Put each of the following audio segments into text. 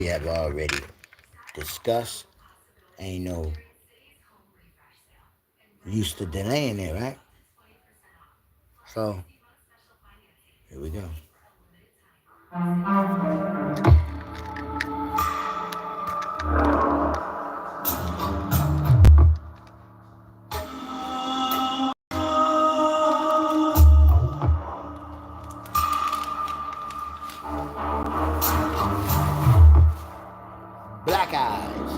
we have already discussed. Ain't no use to delaying it, right? So here we go. Black eyes.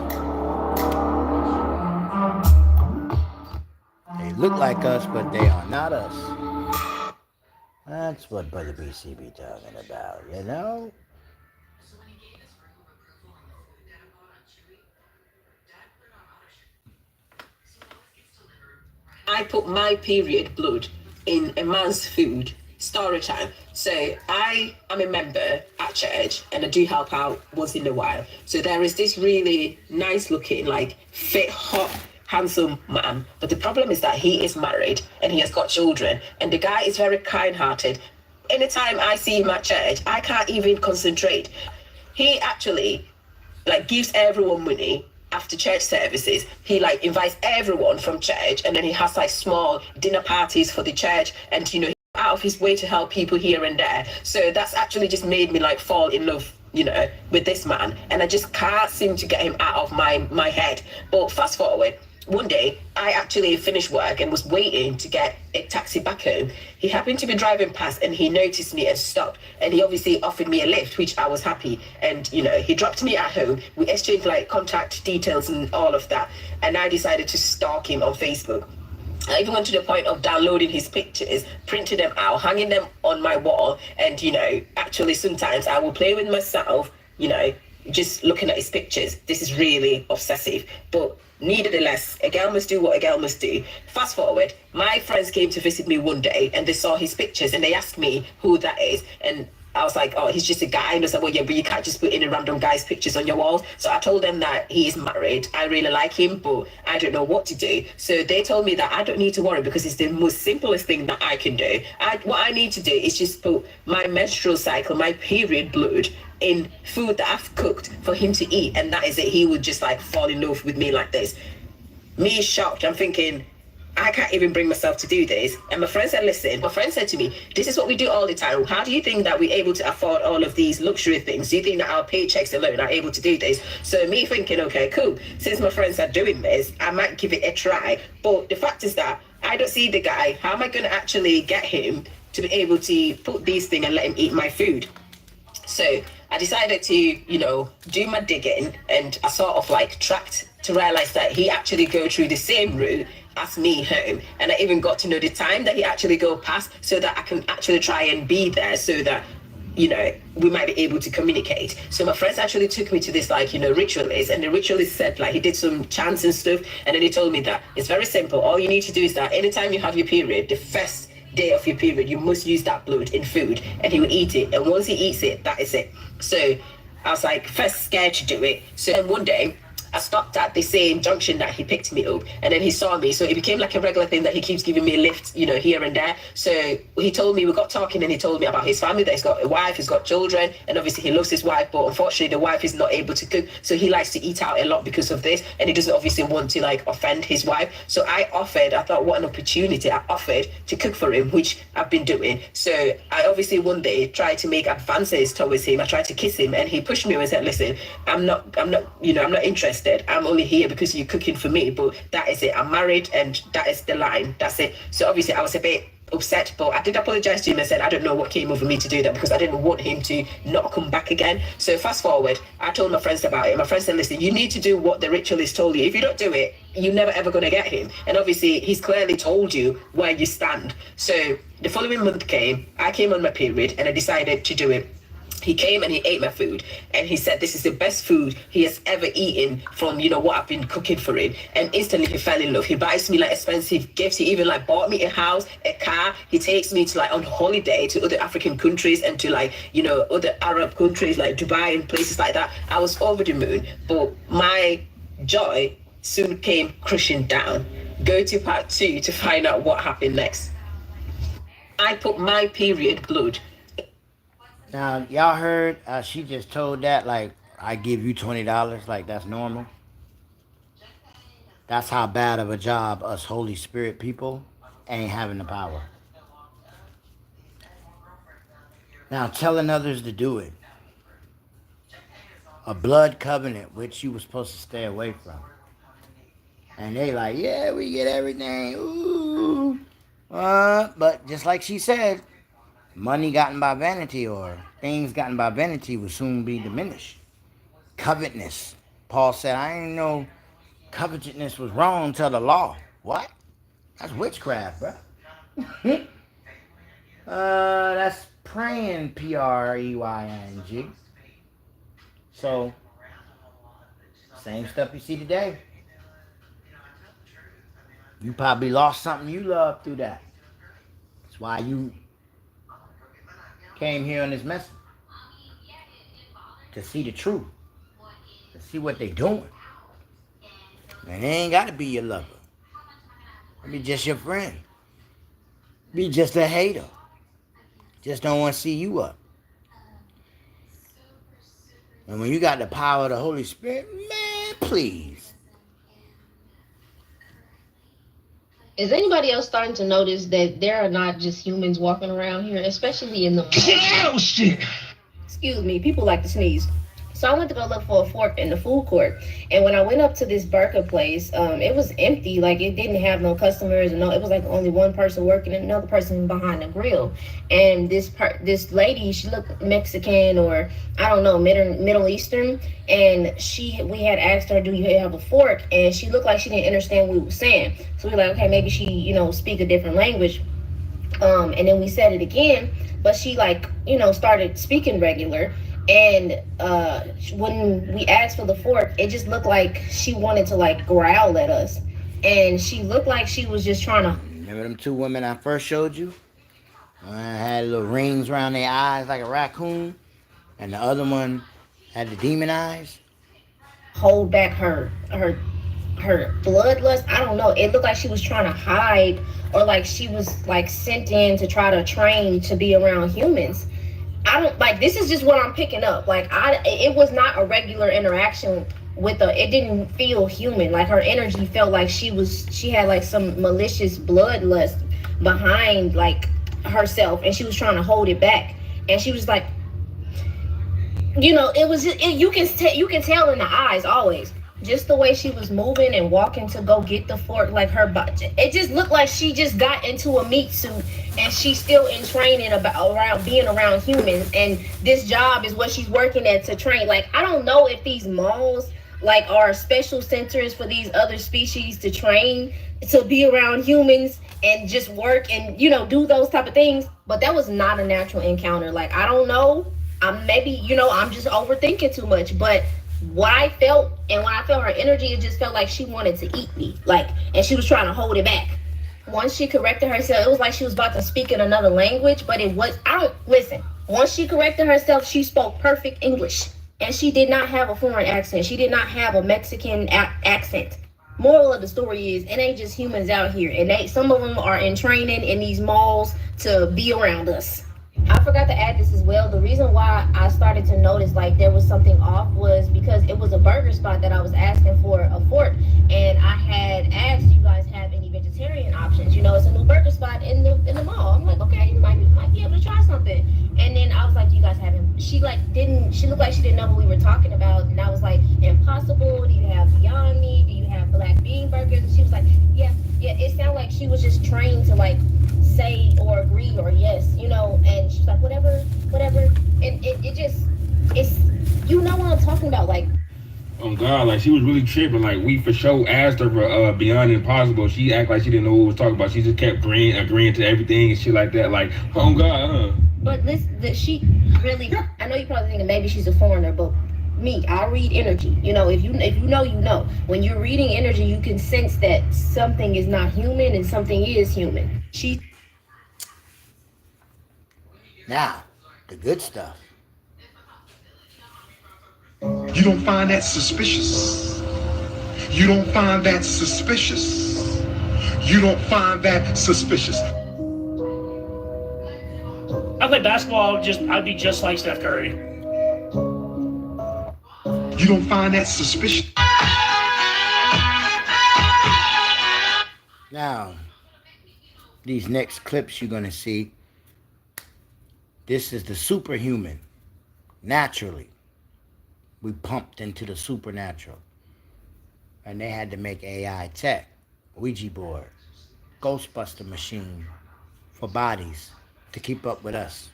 They look like us, but they are not us. That's what Brother BC be talking about, you know? I put my period blood in a man's food. Story time. So I am a member at church and I do help out once in a while. So there is this really nice looking, like fit, hot, handsome man. But the problem is that he is married and he has got children. And the guy is very kind hearted. Anytime I see him at church, I can't even concentrate. He actually like gives everyone money after church services. He like invites everyone from church and then he has like small dinner parties for the church, and out of his way to help people here and there. So that's actually just made me like fall in love, with this man, and I just can't seem to get him out of my head. But fast forward, one day I actually finished work and was waiting to get a taxi back home. He happened to be driving past and he noticed me and stopped, and he obviously offered me a lift, which I was happy. And he dropped me at home. We exchanged like contact details and all of that, and I decided to stalk him on Facebook. I even went to the point of downloading his pictures, printing them out, hanging them on my wall, and actually sometimes I will play with myself, just looking at his pictures. This is really obsessive, but nevertheless, a girl must do what a girl must do. Fast forward, my friends came to visit me one day and they saw his pictures and they asked me who that is, and I was like, oh, he's just a guy. And I said, well, yeah, but you can't just put in a random guy's pictures on your walls. So I told them that he is married. I really like him, but I don't know what to do. So they told me that I don't need to worry because it's the most simplest thing that I can do. What I need to do is just put my menstrual cycle, my period blood, in food that I've cooked for him to eat. And that is it. He would just like fall in love with me like this. Me shocked. I'm thinking, I can't even bring myself to do this. And my friend said, listen, my friend said to me, this is what we do all the time. How do you think that we're able to afford all of these luxury things? Do you think that our paychecks alone are able to do this? So me thinking, okay, cool. Since my friends are doing this, I might give it a try. But the fact is that I don't see the guy. How am I going to actually get him to be able to put these things and let him eat my food? So I decided to, do my digging, and I sort of like tracked to realize that he actually go through the same route as me home. And I even got to know the time that he actually go past so that I can actually try and be there so that, we might be able to communicate. So my friends actually took me to this ritualist, and the ritualist said he did some chants and stuff. And then he told me that it's very simple. All you need to do is that anytime you have your period, the first day of your period, you must use that blood in food, and he will eat it. And once he eats it, that is it. So I was like first scared to do it. So then one day I stopped at the same junction that he picked me up, and then he saw me. So it became like a regular thing that he keeps giving me a lift, here and there. So he told me, we got talking, and he told me about his family, that he's got a wife, he's got children, and obviously he loves his wife, but unfortunately the wife is not able to cook. So he likes to eat out a lot because of this, and he doesn't obviously want to offend his wife. So I thought what an opportunity, I offered to cook for him, which I've been doing. So I obviously one day tried to make advances towards him. I tried to kiss him, and he pushed me and said, listen, I'm not interested. I'm only here because you're cooking for me, but that is it. I'm married, and that is the line. That's it. So obviously I was a bit upset, but I did apologize to him and said I don't know what came over me to do that, because I didn't want him to not come back again. So fast forward, I told my friends about it. My friends said, listen, you need to do what the ritualist told you. If you don't do it, you're never ever going to get him. And obviously he's clearly told you where you stand. So the following month came, I came on my period, and I decided to do it. He came and he ate my food, and he said this is the best food he has ever eaten from what I've been cooking for him. And instantly he fell in love. He buys me expensive gifts. He even bought me a house, a car. He takes me to on holiday to other African countries and to other Arab countries like Dubai and places like that. I was over the moon, but my joy soon came crushing down. Go to part 2 to find out what happened next. I put my period blood. Now, y'all heard she just told that I give you $20 like that's normal. That's how bad of a job us Holy Spirit people ain't having the power. Now, telling others to do it. A blood covenant, which you were supposed to stay away from. And they like, yeah, we get everything. Ooh. But just like she said, money gotten by vanity or things gotten by vanity will soon be diminished. Covetousness. Paul said, I ain't know covetousness was wrong until the law. What? That's witchcraft, bro. That's praying, Preying. So, same stuff you see today. You probably lost something you love through that. That's why you came here on this message. To see the truth. To see what they doing. And they ain't got to be your lover. Be just your friend. Be just a hater. Just don't want to see you up. And when you got the power of the Holy Spirit, man, please. Is anybody else starting to notice that there are not just humans walking around here, especially in the Oh shit! Excuse me, people like to sneeze. So I went to go look for a fork in the food court, and when I went up to this burger place, it was empty. Like, it didn't have no customers, and no, it was like only one person working and another person behind the grill. And this lady, she looked Mexican or I don't know, Middle Eastern, and we had asked her, "Do you have a fork?" And she looked like she didn't understand what we were saying. So we were like, okay, maybe she speak a different language. And then we said it again, but she started speaking regular. And when we asked for the fork, it just looked like she wanted to growl at us, and she looked like she was just trying to. Remember them two women I first showed you? One had little rings around their eyes like a raccoon, and the other one had the demon eyes. Hold back her bloodlust. I don't know. It looked like she was trying to hide, or like she was sent in to try to train to be around humans. I don't this is just what I'm picking up. It was not a regular interaction with her. It didn't feel human. Like, her energy felt like she had some malicious bloodlust behind herself, and she was trying to hold it back. And she was like, it was you can tell in the eyes always. Just the way she was moving and walking to go get the fork, her body, it just looked like she just got into a meat suit, and she's still in training around being around humans, and this job is what she's working at to train. I don't know if these malls are special centers for these other species to train to be around humans and just work and do those type of things, but that was not a natural encounter. I don't know, I'm just overthinking too much, but what I felt, and when I felt her energy, it just felt like she wanted to eat me, and she was trying to hold it back. Once she corrected herself, it was like she was about to speak in another language, but it was, once she corrected herself, she spoke perfect English, and she did not have a foreign accent. She did not have a Mexican accent. Moral of the story is, it ain't just humans out here, and some of them are in training in these malls to be around us. I forgot to add this as well. The reason why I started to notice there was something off was because it was a burger spot that I was asking for a fork, and I had asked, you guys have any vegetarian options? It's a new burger spot in the mall. I'm like, okay, you might be able to try something. And then I was like, do you guys have him? She looked like she didn't know what we were talking about, and I was like, Impossible? Do you have Beyond Meat? Do you have black bean burgers? And she was like, yeah. It sounded like she was just trained to say or agree or yes, and she's like, whatever, and it's what I'm talking about, Oh God, she was really tripping. We for sure asked her for Beyond Impossible. She acted like she didn't know what we was talking about. She just kept agreeing to everything and shit like that. Oh God, But she really, I know you're probably thinking maybe she's a foreigner, but I read energy. If you know. When you're reading energy, you can sense that something is not human and something is human. Now, the good stuff. You don't find that suspicious. You don't find that suspicious. You don't find that suspicious. I play basketball. I'd be just like Steph Curry. You don't find that suspicious? Now, these next clips you're going to see, this is the superhuman. Naturally, we pumped into the supernatural. And they had to make AI tech, Ouija board, Ghostbuster machine for bodies to keep up with us.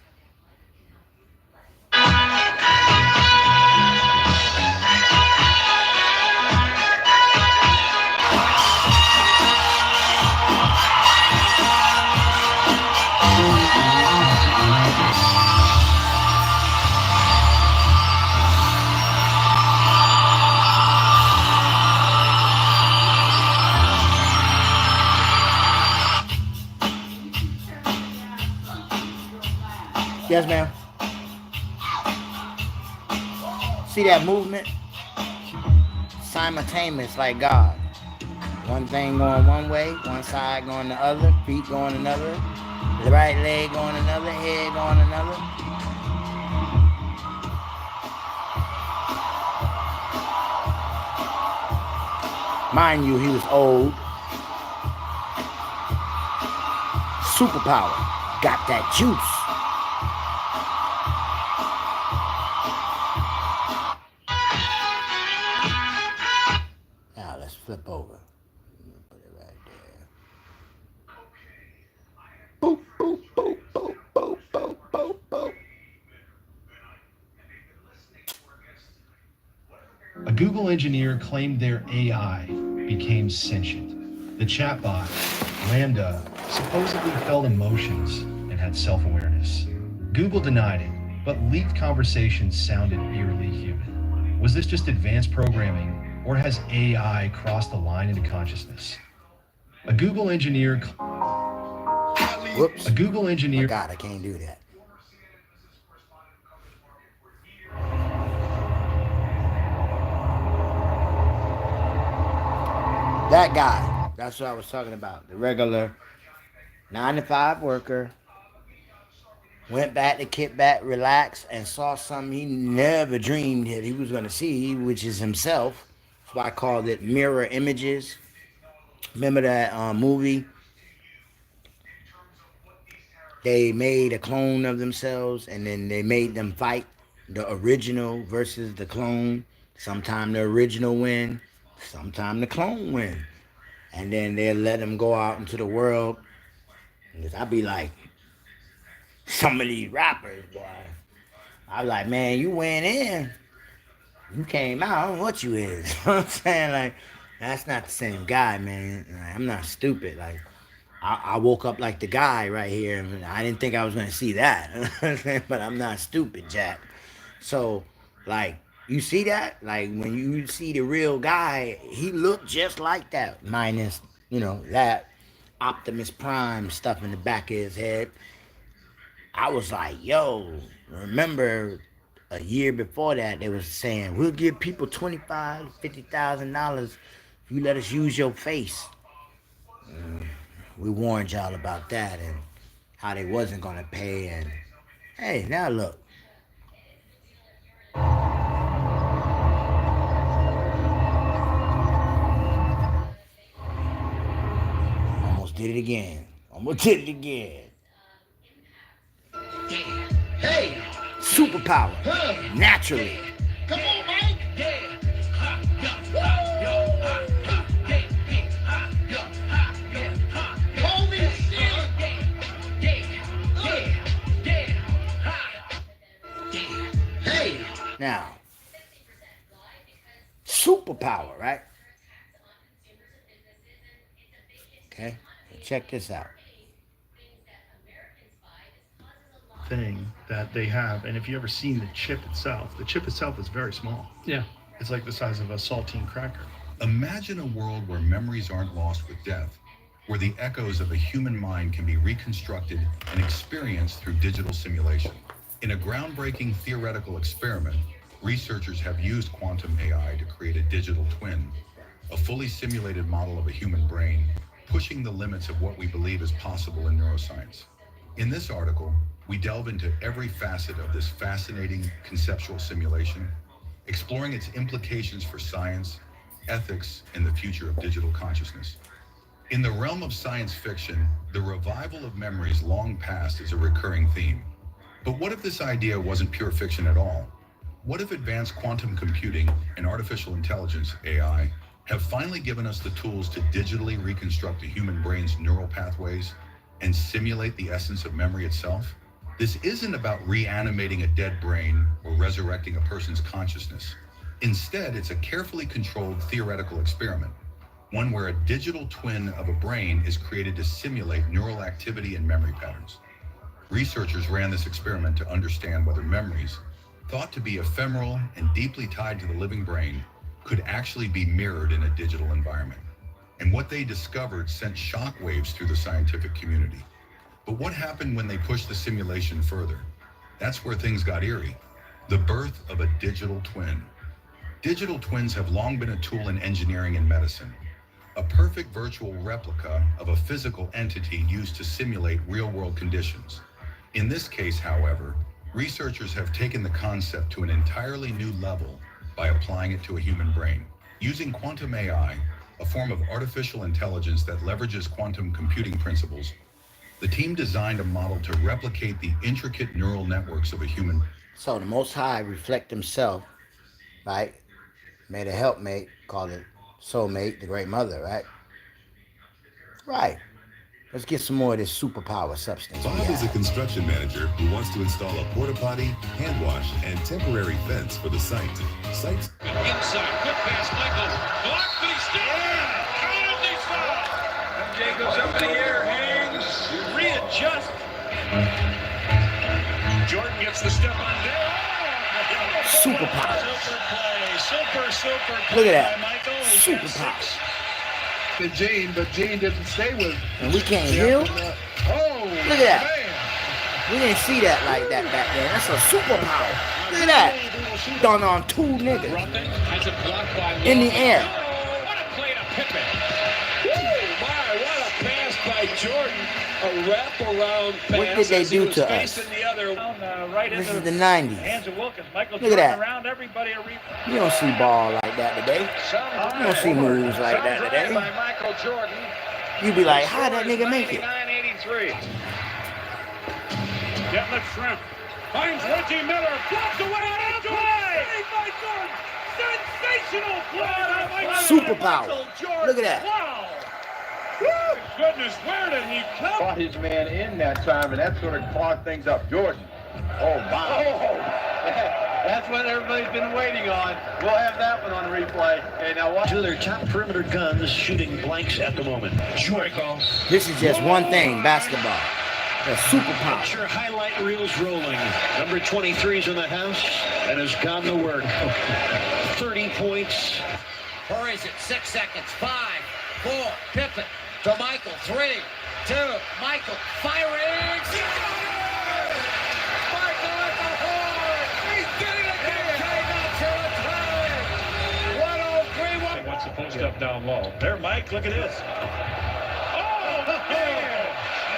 Yes, ma'am. See that movement? Simultaneous like God. One thing going one way, one side going the other, feet going another, the right leg going another, head going another. Mind you, he was old. Superpower. Got that juice. Now let's flip over. Put it right there. Boop, boop, boop, boop, boop, boop, boop, boop. A Google engineer claimed their AI became sentient. The chatbot, Lambda, supposedly felt emotions and had self-awareness. Google denied it, but leaked conversations sounded eerily human. Was this just advanced programming, or has AI crossed the line into consciousness? A Google engineer... Whoops. A Google engineer... Oh God, I can't do that. That guy, that's what I was talking about. The regular 9-to-5 worker went back to kick back, relax, and saw something he never dreamed that he was going to see, which is himself. That's why I called it mirror images. Remember that movie? They made a clone of themselves, and then they made them fight the original versus the clone. Sometime the original win, sometime the clone win. And then they'll let them go out into the world. I'd be like, some of these rappers, boy. I was like, man, you went in. You came out. I don't know what you is. You know what I'm saying? Like, that's not the same guy, man. Like, I'm not stupid. Like, I woke up like the guy right here. And I didn't think I was going to see that. But I'm not stupid, Jack. So, like, you see that? Like, when you see the real guy, he looked just like that. Minus, you know, that Optimus Prime stuff in the back of his head. I was like, yo, remember a year before that, they was saying, we'll give people $25,000 to $50,000 if you let us use your face. We warned y'all about that and how they wasn't going to pay. And hey, now look. Almost did it again. Hey, Superpower. Naturally. come on, Mike. Holy shit. Hey. Now, superpower, right? Okay, check this out. Thing that they have, and if you ever seen the chip itself is very small. Yeah. It's like the size of a saltine cracker. Imagine a world where memories aren't lost with death, where the echoes of a human mind can be reconstructed and experienced through digital simulation. In a groundbreaking theoretical experiment, researchers have used quantum AI to create a digital twin, a fully simulated model of a human brain, pushing the limits of what we believe is possible in neuroscience. In this article, we delve into every facet of this fascinating conceptual simulation, exploring its implications for science, ethics, and the future of digital consciousness. In the realm of science fiction, the revival of memories long past is a recurring theme. But what if this idea wasn't pure fiction at all? What if advanced quantum computing and artificial intelligence, AI, have finally given us the tools to digitally reconstruct a human brain's neural pathways and simulate the essence of memory itself? This isn't about reanimating a dead brain or resurrecting a person's consciousness. Instead, it's a carefully controlled theoretical experiment, one where a digital twin of a brain is created to simulate neural activity and memory patterns. Researchers ran this experiment to understand whether memories, thought to be ephemeral and deeply tied to the living brain, could actually be mirrored in a digital environment. And what they discovered sent shockwaves through the scientific community. But what happened when they pushed the simulation further? That's where things got eerie. The birth of a digital twin. Digital twins have long been a tool in engineering and medicine, a perfect virtual replica of a physical entity used to simulate real-world conditions. In this case, however, researchers have taken the concept to an entirely new level by applying it to a human brain. Using quantum AI, a form of artificial intelligence that leverages quantum computing principles, the team designed a model to replicate the intricate neural networks of a human. So the Most High reflect himself, right? Made a helpmate, called it soulmate, the great mother, right? Right. Let's get some more of this superpower substance. Bob is a construction manager who wants to install a porta potty, hand wash, and temporary fence for the site. Sites inside, quick pass, Michael. Blocked, but he's still there. And he's fouled. MJ goes up in the air, hangs, readjust. Jordan gets the step on there. Superpower. Super play, super Look at that. Michael. Superpower. Gene, but Gene didn't stay with. And we can't heal? Oh, Look at that. man. We didn't see that like that back then. That's a superpower. Look at that. Done on two niggas. Has it blocked by In the air. Oh, what a play to Pippen. Woo, my, what a pass by Jordan. A wraparound pass. What did they as he do was to us? facing the other. Right This into is the 90s. hands of Wilkins. Michael Look at Jordan that. around everybody. You don't see ball like that today. You don't see moves like that today. By Michael Jordan. You be like, how'd that nigga make it? 99-83. Getting the shrimp. Finds Reggie Miller. Blocked away on a play. By Jordan. Sensational play. Superpower. Look at that. Wow. Woo! Goodness, where did he come? Brought his man in that time, and that sort of clogged things up. Jordan. Oh, my. Oh, that's what everybody's been waiting on. We'll have that one on replay. Okay, now watch. Two of their top perimeter guns shooting blanks at the moment. Jordan. This is just one thing, basketball. A superpower. Picture highlight reels rolling. Number 23's in the house and has gone to work. 30 points. Or is it 6 seconds? 5, 4, Pippen to Michael. 3, 2, Michael firing. Michael at the horn. He's getting it again. 103. What's the post up down low? There, Mike. Look at this. Oh, man.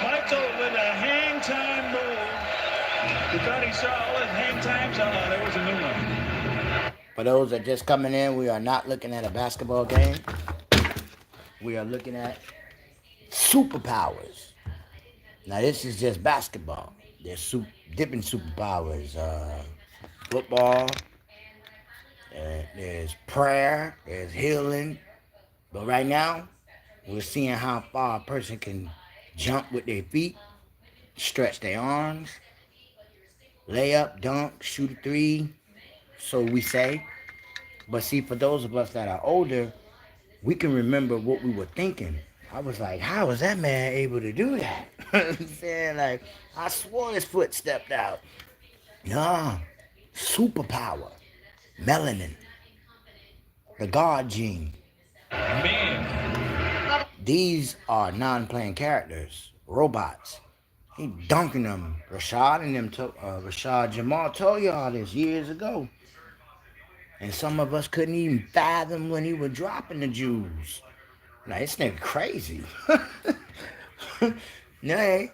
Michael with a hang time move. He thought he saw all his hang times. Oh, no, there was a new one. For those that just coming in, we are not looking at a basketball game. We are looking at superpowers. Now this is just basketball. There's different superpowers. Football. There's prayer. There's healing. But right now, we're seeing how far a person can jump with their feet, stretch their arms, lay up, dunk, shoot a three. So we say. But see, for those of us that are older, we can remember what we were thinking. I was like, how was that man able to do that? I'm saying, like, I swore his foot stepped out. Nah, superpower, melanin, the God gene. Man. These are non-playing characters, robots. He dunking them. Rashad and them, Rashad Jamal told y'all this years ago. And some of us couldn't even fathom when he was dropping the Jews. Like, this nigga crazy. Nah.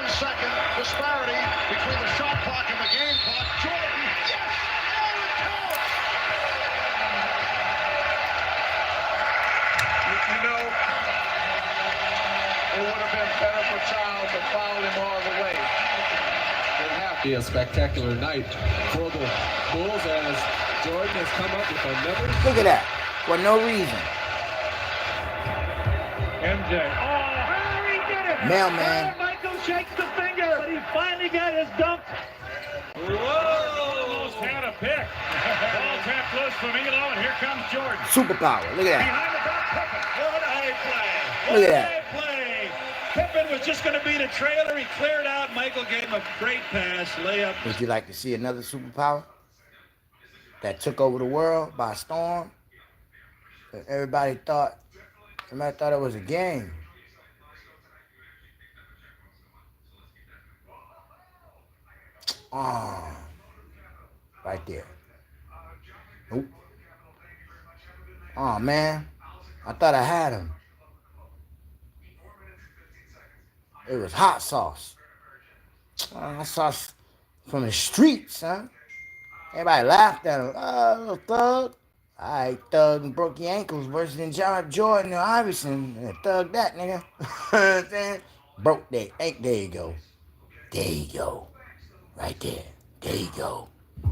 Second disparity between the shot clock and the game clock. Jordan, yes! been better for Child, but fouled him all the way. Be a spectacular night for the Bulls as Jordan has come up with another. Look at that. For no reason. MJ. Oh, he did it. Mailman. Michael shakes the finger, but he finally got his dunk. Whoa! Almost had a pick. Ball tapped loose from Elo, and here comes Jordan. Superpower. Look at that. Behind the back, Pippen. What a play. Look at that. Play. Pippen was just going to be the trailer. He cleared out. Michael gave him a great pass. Layup. Would you like to see another superpower that took over the world by storm? Everybody thought it was a game. Oh, right there. Nope. Oh, man. I thought I had him. It was hot sauce. Hot sauce from the streets, huh? Everybody laughed at him. Oh, little thug. All right, thug and broke your ankles worse than Jordan or Iverson. Thug that, nigga. You know what I'm saying? Broke that. There you go. There you go. Right there. There you go.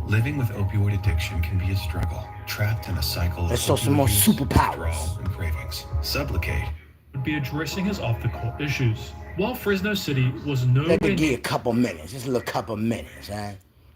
Living with opioid addiction can be a struggle. Trapped in a cycle of Let's show some more superpowers. withdrawal and cravings. Sublocade would be addressing his off-the-court issues. While Fresno City was nowhere Let me give you a couple minutes. Just a little couple minutes, huh?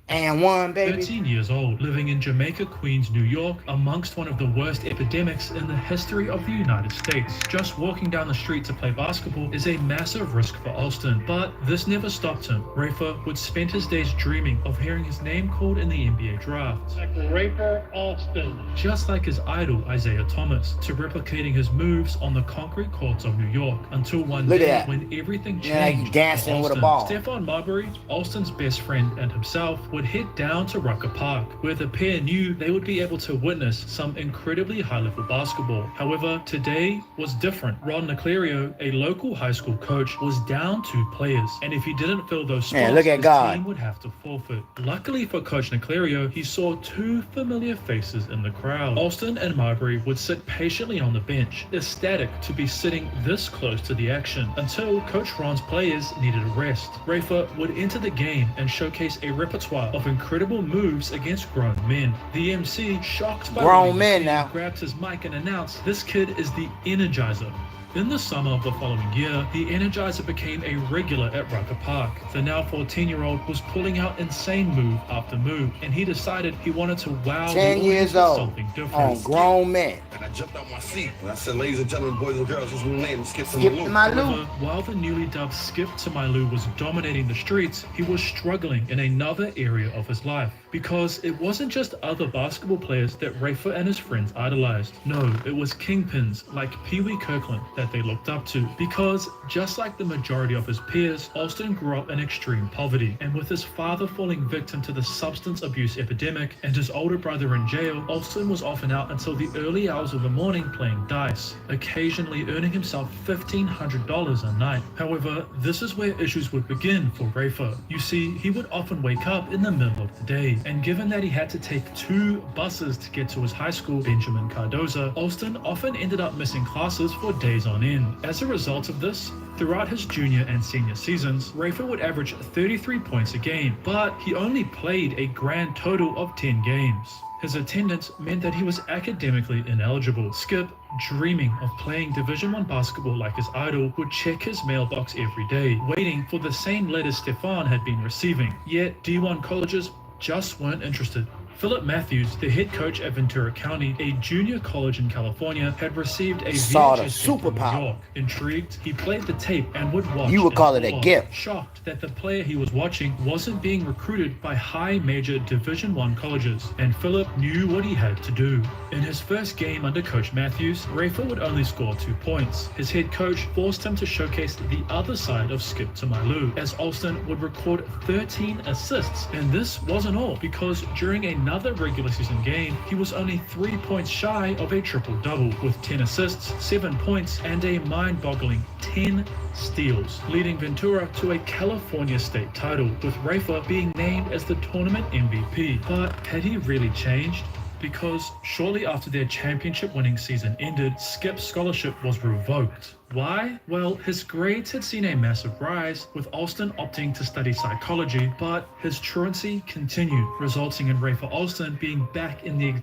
And one, baby. 13 years old, living in Jamaica, Queens, New York, amongst one of the worst epidemics in the history of the United States. Just walking down the street to play basketball is a massive risk for Alston, but this never stopped him. Rafer would spend his days dreaming of hearing his name called in the NBA draft. Like Rafer Alston. Just like his idol, Isaiah Thomas, to replicating his moves on the concrete courts of New York, until one day when everything changed. Yeah, like dancing with a ball. Stephon Marbury, Alston's best friend and himself, would head down to Rucker Park, where the pair knew they would be able to witness some incredibly high-level basketball. However, today was different. Ron Niclerio, a local high school coach, was down 2 players, and if he didn't fill those spots, look at his God. team would have to forfeit. Luckily for Coach Niclerio, he saw 2 familiar faces in the crowd. Alston and Marbury would sit patiently on the bench, ecstatic to be sitting this close to the action, until Coach Ron's players needed a rest. Rafer would enter the game and showcase a repertoire of incredible moves against grown men. The MC, shocked by Grown men now, grabbed his mic and announced, "This kid is the Energizer." In the summer of the following year, the Energizer became a regular at Rucker Park. The now 14-year-old was pulling out insane move after move, and he decided he wanted to wow 10 the years audience with old something different. on grown men. And I jumped out my seat and I said, "Ladies and gentlemen, boys and girls, this is my name, Skip to Skip to my Lou." However, while the newly dubbed Skip to My Lou was dominating the streets, he was struggling in another area of his life. Because it wasn't just other basketball players that Rafer and his friends idolized. No, it was kingpins like Pee Wee Kirkland that they looked up to. Because, just like the majority of his peers, Alston grew up in extreme poverty. And with his father falling victim to the substance abuse epidemic and his older brother in jail, Alston was often out until the early hours of the morning playing dice, occasionally earning himself $1,500 a night. However, this is where issues would begin for Rafer. You see, he would often wake up in the middle of the day, and given that he had to take 2 buses to get to his high school, Benjamin Cardoza, Alston often ended up missing classes for days on end. As a result of this, throughout his junior and senior seasons, Rafer would average 33 points a game, but he only played a grand total of 10 games. His attendance meant that he was academically ineligible. Skip, dreaming of playing Division I basketball like his idol, would check his mailbox every day, waiting for the same letters Stephon had been receiving. Yet D1 colleges just weren't interested. Philip Matthews, the head coach at Ventura County, a junior college in California, had received a VHS tape from New York. Intrigued, he played the tape and would watch. You would call it a gift. Shocked that the player he was watching wasn't being recruited by high major Division I colleges, and Philip knew what he had to do. In his first game under Coach Matthews, Rafer would only score 2 points. His head coach forced him to showcase the other side of Skip to My Lou, as Alston would record 13 assists. And this wasn't all, because during another regular season game, he was only 3 points shy of a triple-double, with 10 assists, 7 points, and a mind-boggling 10 steals, leading Ventura to a California state title, with Rafer being named as the tournament MVP. But had he really changed? because shortly after their championship-winning season ended, Skip's scholarship was revoked. Why? Well, his grades had seen a massive rise, with Alston opting to study psychology, but his truancy continued, resulting in Rafer Alston being back in the...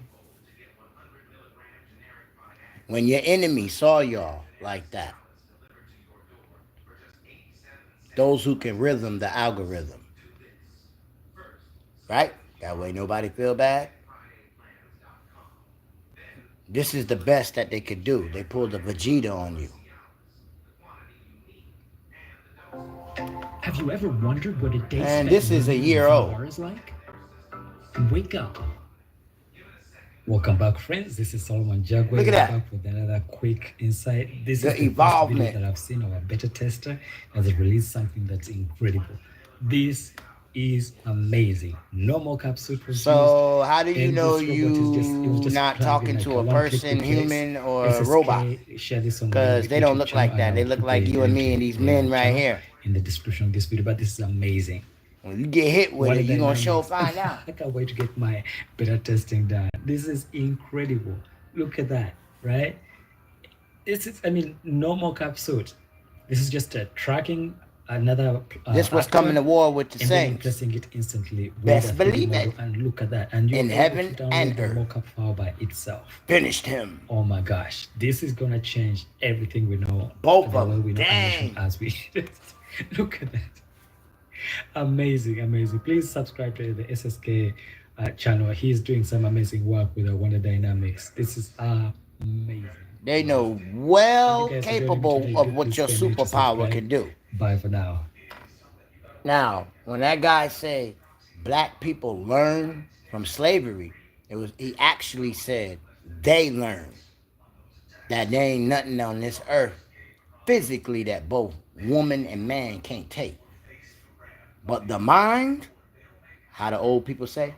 When your enemy saw y'all like that, those who can rhythm the algorithm, right? That way nobody feel bad. This is the best that they could do. They pulled a Vegeta on you. Have you ever wondered what a day And this is a year old. Is like? Wake up. Welcome back, friends. This is Solomon Jaguar. Look at that. Back with another quick insight. This The is the evolvement first video that I've seen of a beta tester has released something that's incredible. This is amazing. No more capsule produced. So how do you And know this robot you it was just not plugged in talking like to a one click person, replace. human, or a SSK, robot? share this on Because the they don't YouTube look like channel, that. and They I'll look put like the you and link me and these men right channel here. in the description of this video. But this is amazing. When you get hit with What it, a you're going to dynamics. show find out. I can't wait to get my beta testing done. This is incredible. Look at that, right? This is, I mean, no more capsule. This is just tracking another. This was coming to war with the and then saints. pressing it instantly. with Best a 3D believe it. model. And look at that. And you In heaven and the earth. mockup file by itself. Finished him. Oh my gosh, this is gonna change everything we know. Both the of way them. we know animation Dang. as we look at that. Amazing, amazing. Please subscribe to the SSK channel. He's doing some amazing work with the Wonder Dynamics. This is amazing. They know well Thank you guys for joining me capable today. of what your Please kindly to superpower subscribe. can do. Bye for now. Now, when that guy say black people learn from slavery, he actually said they learn that there ain't nothing on this earth physically that both woman and man can't take. But the mind, how the old people say,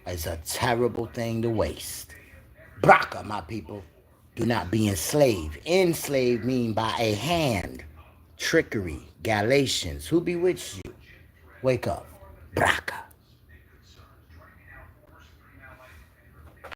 is a terrible thing to waste. Braka, my people, do not be enslaved. Enslaved mean by a hand. Trickery, Galatians, who bewitched you? Wake up. Braka.